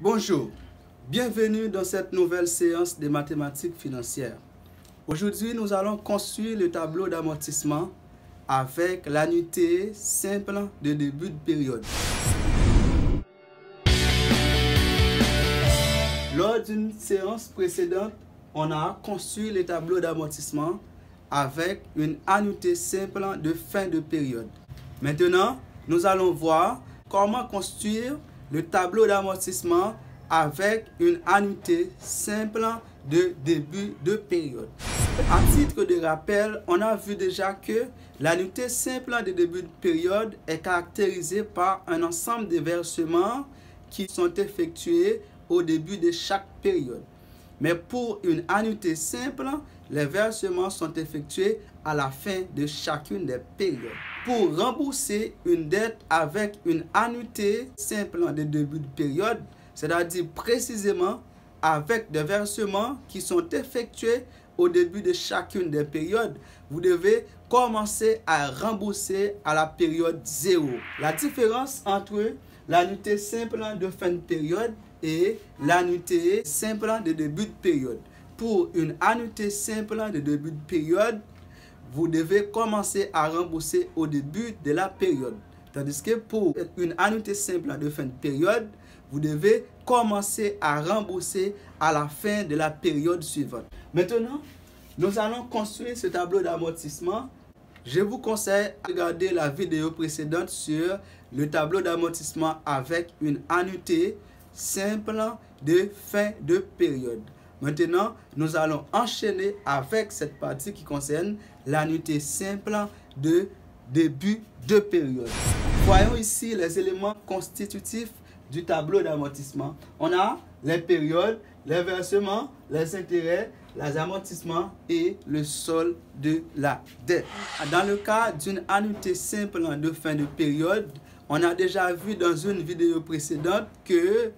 Bonjour, bienvenue dans cette nouvelle séance de mathématiques financières. Aujourd'hui, nous allons construire le tableau d'amortissement avec l'annuité simple de début de période. Lors d'une séance précédente, on a construit le tableau d'amortissement avec une annuité simple de fin de période. Maintenant, nous allons voir comment construire le tableau d'amortissement avec une annuité simple de début de période. À titre de rappel, on a vu déjà que l'annuité simple de début de période est caractérisée par un ensemble de versements qui sont effectués au début de chaque période. Mais pour une annuité simple, les versements sont effectués à la fin de chacune des périodes. Pour rembourser une dette avec une annuité simple de début de période, c'est-à-dire précisément avec des versements qui sont effectués au début de chacune des périodes, vous devez commencer à rembourser à la période 0. La différence entre l'annuité simple de fin de période et l'annuité simple de début de période. Pour une annuité simple de début de période, vous devez commencer à rembourser au début de la période. Tandis que pour une annuité simple de fin de période, vous devez commencer à rembourser à la fin de la période suivante. Maintenant, nous allons construire ce tableau d'amortissement. Je vous conseille de regarder la vidéo précédente sur le tableau d'amortissement avec une annuité simple de fin de période. Maintenant, nous allons enchaîner avec cette partie qui concerne l'annuité simple de début de période. Voyons ici les éléments constitutifs du tableau d'amortissement. On a les périodes, les versements, les intérêts, les amortissements et le solde de la dette. Dans le cas d'une annuité simple de fin de période, on a déjà vu dans une vidéo précédente que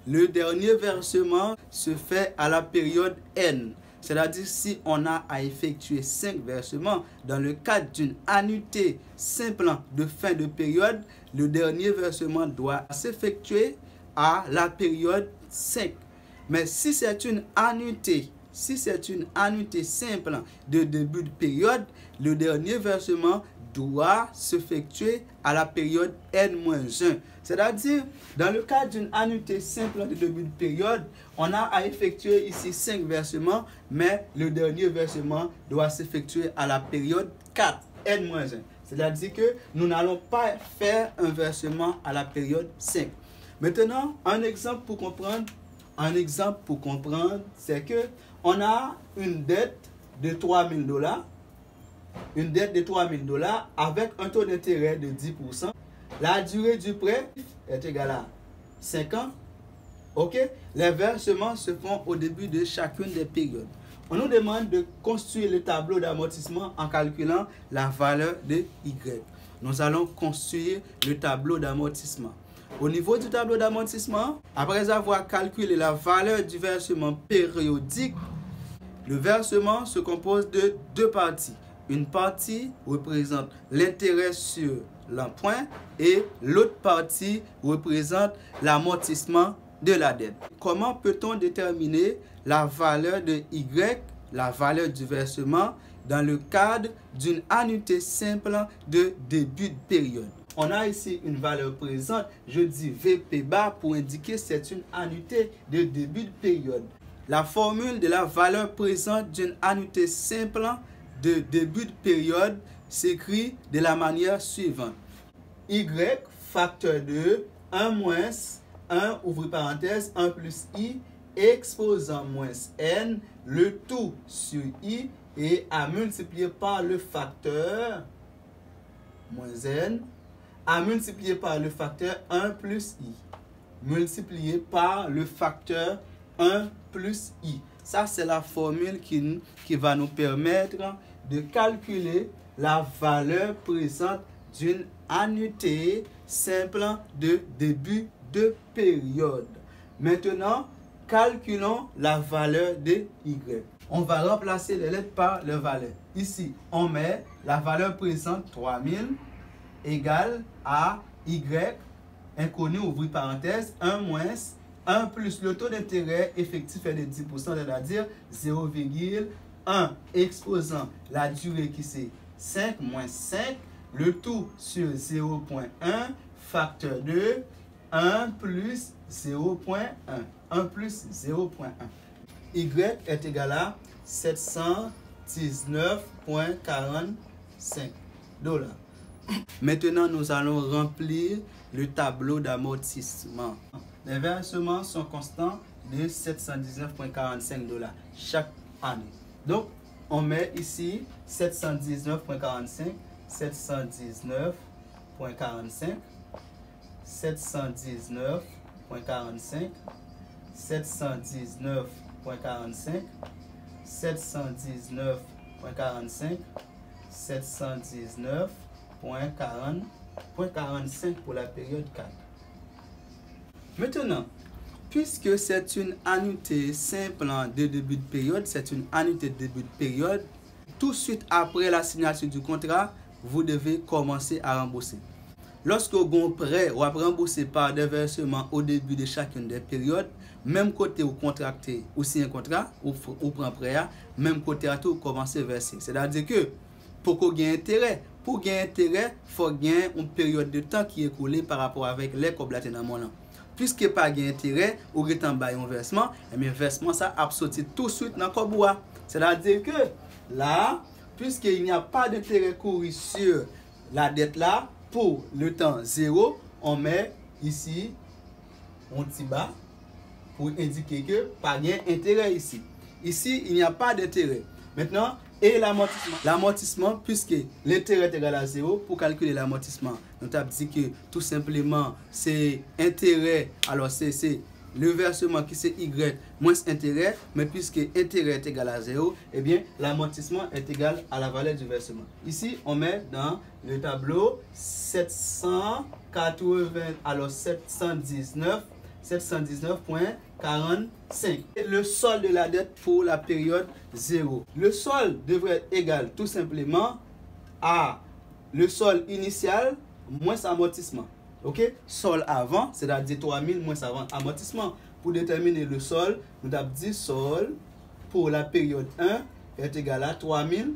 le dernier versement se fait à la période N. C'est-à-dire si on a à effectuer 5 versements, dans le cadre d'une annuité simple de fin de période, le dernier versement doit s'effectuer à la période 5. Mais si c'est une annuité simple de début de période, le dernier versement doit s'effectuer à la période N-1. C'est-à-dire, dans le cadre d'une annuité simple de début de période, on a à effectuer ici 5 versements, mais le dernier versement doit s'effectuer à la période 4, N-1. C'est-à-dire que nous n'allons pas faire un versement à la période 5. Maintenant, un exemple pour comprendre, c'est que on a une dette de $3 000, avec un taux d'intérêt de 10%. La durée du prêt est égale à 5 ans. Ok? Les versements se font au début de chacune des périodes. On nous demande de construire le tableau d'amortissement en calculant la valeur de Y. Nous allons construire le tableau d'amortissement. Au niveau du tableau d'amortissement, après avoir calculé la valeur du versement périodique, le versement se compose de deux parties. Une partie représente l'intérêt sur l'emprunt et l'autre partie représente l'amortissement de la dette. Comment peut-on déterminer la valeur de Y, la valeur du versement, dans le cadre d'une annuité simple de début de période? On a ici une valeur présente, je dis VP bar pour indiquer que c'est une annuité de début de période. La formule de la valeur présente d'une annuité simple de début de période s'écrit de la manière suivante. Y facteur de 1 moins 1, ouvre parenthèse, 1 plus I, exposant moins N, le tout sur I, et à multiplier par le facteur moins N, à multiplier par le facteur 1 plus I, multiplié par le facteur 1 plus I. Ça, c'est la formule qui va nous permettre de calculer la valeur présente d'une annuité simple de début de période. Maintenant, calculons la valeur de Y. On va remplacer les lettres par leurs valeurs. Ici, on met la valeur présente 3000 égale à Y, inconnu, ouvrir parenthèse, 1 moins 1 plus le taux d'intérêt effectif est de 10%, c'est-à-dire 0,1 exposant la durée qui c'est 5 moins 5, le tout sur 0,1, facteur de 1 plus 0,1. 1 plus 0,1. Y est égal à 719,45 $. Maintenant, nous allons remplir le tableau d'amortissement. Les versements sont constants de 719,45 $ chaque année. Donc, on met ici 719,45, 719,45, 719,45, 719,45, 719,45, 719,45 pour la période 4. Maintenant, puisque c'est une annuité simple de début de période, c'est une annuité de début de période, tout de suite après la signature du contrat, vous devez commencer à rembourser. Lorsque vous avez un prêt, vous avez remboursé par des versements au début de chacune des périodes, même côté vous contractez ou signez un contrat, ou prenez un prêt, même côté à tout, vous commencez à verser. C'est-à-dire que pour qu'on gagne intérêt, il faut gagner une période de temps qui est écoulée par rapport avec les cobles dans mon an. Puisque pas gain intérêt ou est en bas un versement, et bien versement ça a sorti tout de suite dans le bois. C'est-à-dire que là, puisqu'il n'y a pas d'intérêt couru sur la dette là, pour le temps 0, on met ici un petit bas pour indiquer que pas gain intérêt ici. Ici, il n'y a pas d'intérêt. Maintenant, et l'amortissement. L'amortissement, puisque l'intérêt est égal à 0, pour calculer l'amortissement, nous avons dit que tout simplement, c'est intérêt, alors c'est le versement qui c'est Y moins intérêt, mais puisque intérêt est égal à 0, eh bien, l'amortissement est égal à la valeur du versement. Ici, on met dans le tableau 719,45. Le solde de la dette pour la période 0. Le solde devrait être égal tout simplement à le solde initial moins amortissement. Ok? Solde avant, c'est-à-dire 3000 moins avant amortissement. Pour déterminer le solde, nous avons dit solde pour la période 1 est égal à 3000.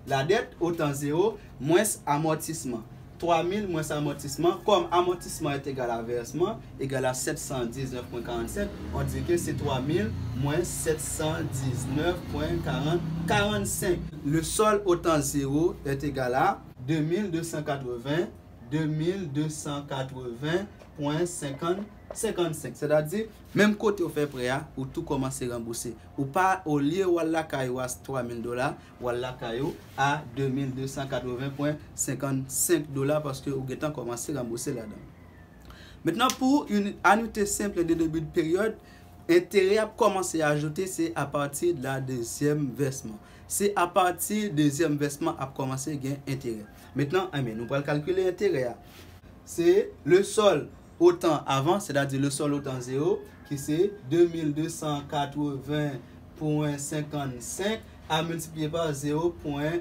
La dette au temps 0 moins amortissement. 3000 moins amortissement, comme amortissement est égal à versement, égal à 719,47, on dit que c'est 3000 moins 719,45. Le solde au temps 0 est égal à 2280,55. C'est-à-dire, même côté au fait prêt, ou tout commence à rembourser. Ou pas au lieu où la caillou à 3000 $, ou la caillou à 2280,55 $ parce que vous avez commencé à rembourser là-dedans. Maintenant, pour une annuité simple de début de période, intérêt à commencer à ajouter, c'est à partir de la deuxième versement. C'est à partir du deuxième versement à commencer à gagner intérêt. Maintenant, nous allons calculer l'intérêt. C'est le solde au temps avant, c'est-à-dire le solde au temps 0, qui c'est 2280,55 à multiplier par 0,1.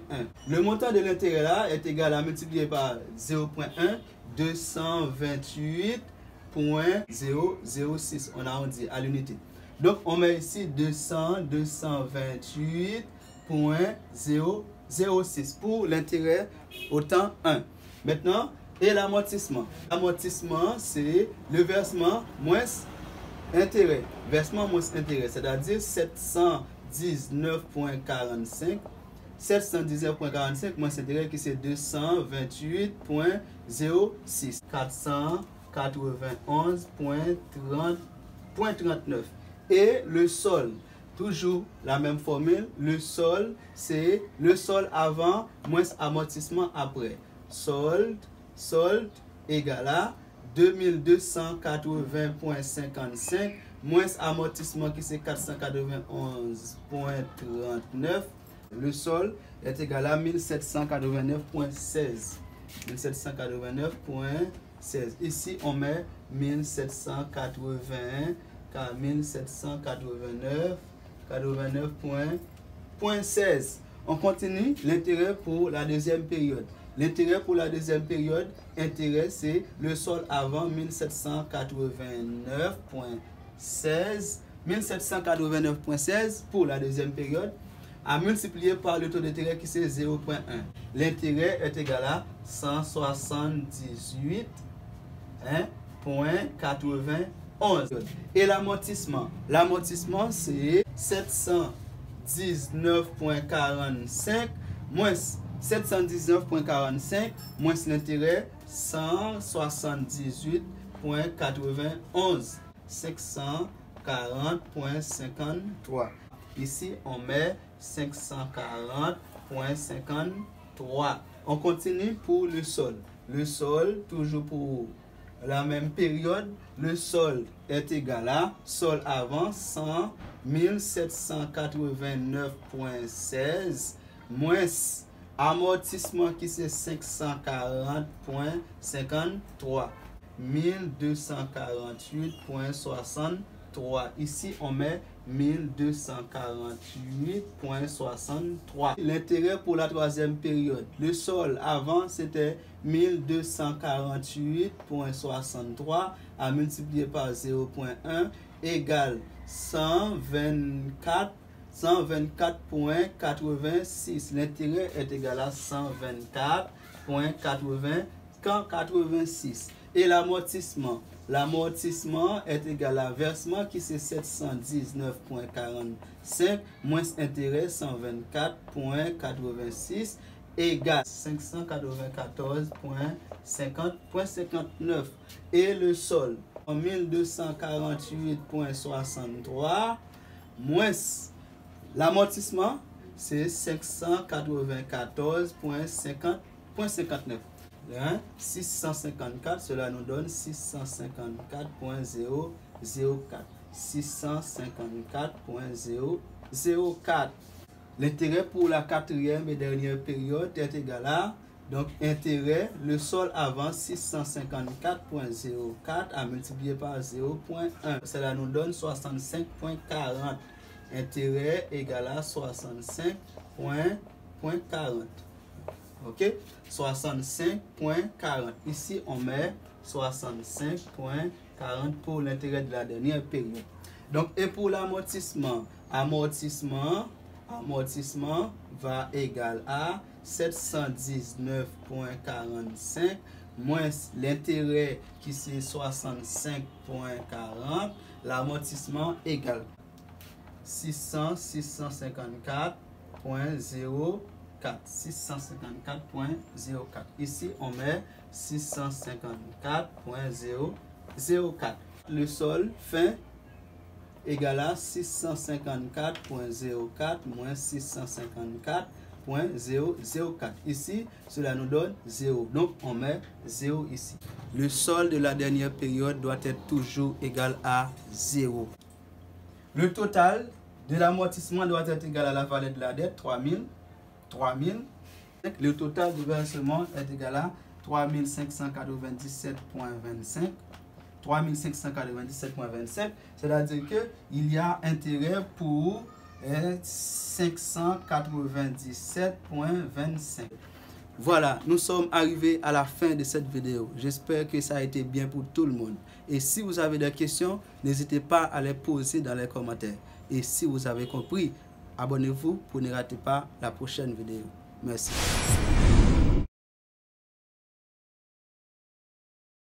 Le montant de l'intérêt là est égal à multiplier par 0,1, 228,006. On a arrondi à l'unité. Donc on met ici 228,006 pour l'intérêt au temps 1. Maintenant, et l'amortissement. L'amortissement, c'est le versement moins intérêt. Versement moins intérêt, c'est-à-dire 719,45. 719,45 moins intérêt qui c'est 228,06. 491,39. Et le solde, toujours la même formule. Le solde, c'est le solde avant moins amortissement après. Solde égal à 2280,55 moins amortissement qui c'est 491,39. Le solde est égal à 1789,16. 1789,16. Ici, on met 1789,16. On continue l'intérêt pour la deuxième période. L'intérêt pour la deuxième période, intérêt c'est le solde avant 1789,16 1789,16 pour la deuxième période, à multiplier par le taux d'intérêt qui c'est 0,1. L'intérêt est égal à 178,91. Et l'amortissement c'est 719,45 moins 719,45 moins l'intérêt 178,91. 540,53. Ici, on met 540,53. On continue pour le sol. Le sol, toujours pour la même période, le sol est égal à sol avant 1789,16 moins amortissement qui c'est 540,53. 1248,63. Ici, on met 1248,63. L'intérêt pour la troisième période. Le sol avant, c'était 1248,63 à multiplier par 0,1 égale 124,86. L'intérêt est égal à 124,86. Et l'amortissement est égal à versement qui c'est 719,45 moins intérêt 124,86 égale 594,59. Et le sol 1248,63 moins l'amortissement c'est 594,59. 654, cela nous donne 654,004. 654,004. L'intérêt pour la quatrième et dernière période est égal à, donc intérêt, le sol avant 654,04 à multiplier par 0,1. Cela nous donne 65,40. Intérêt égal à 65,40. Ok, 65,40. Ici, on met 65,40 pour l'intérêt de la dernière période. Donc, et pour l'amortissement, amortissement va égal à 719,45 moins l'intérêt qui c'est 65,40. L'amortissement égal 654,04. 654,04. Ici, on met 654,004. Le sol fin égal à 654,04 moins 654,004. Ici, cela nous donne 0. Donc, on met 0 ici. Le sol de la dernière période doit être toujours égal à 0. Le total de l'amortissement doit être égal à la valeur de la dette, 3000. Le total du versement est égal à 3597,25. 3597,25. C'est-à-dire qu'il y a intérêt pour 597,25. Voilà, nous sommes arrivés à la fin de cette vidéo. J'espère que ça a été bien pour tout le monde. Et si vous avez des questions, n'hésitez pas à les poser dans les commentaires. Et si vous avez compris, abonnez-vous pour ne rater pas la prochaine vidéo. Merci.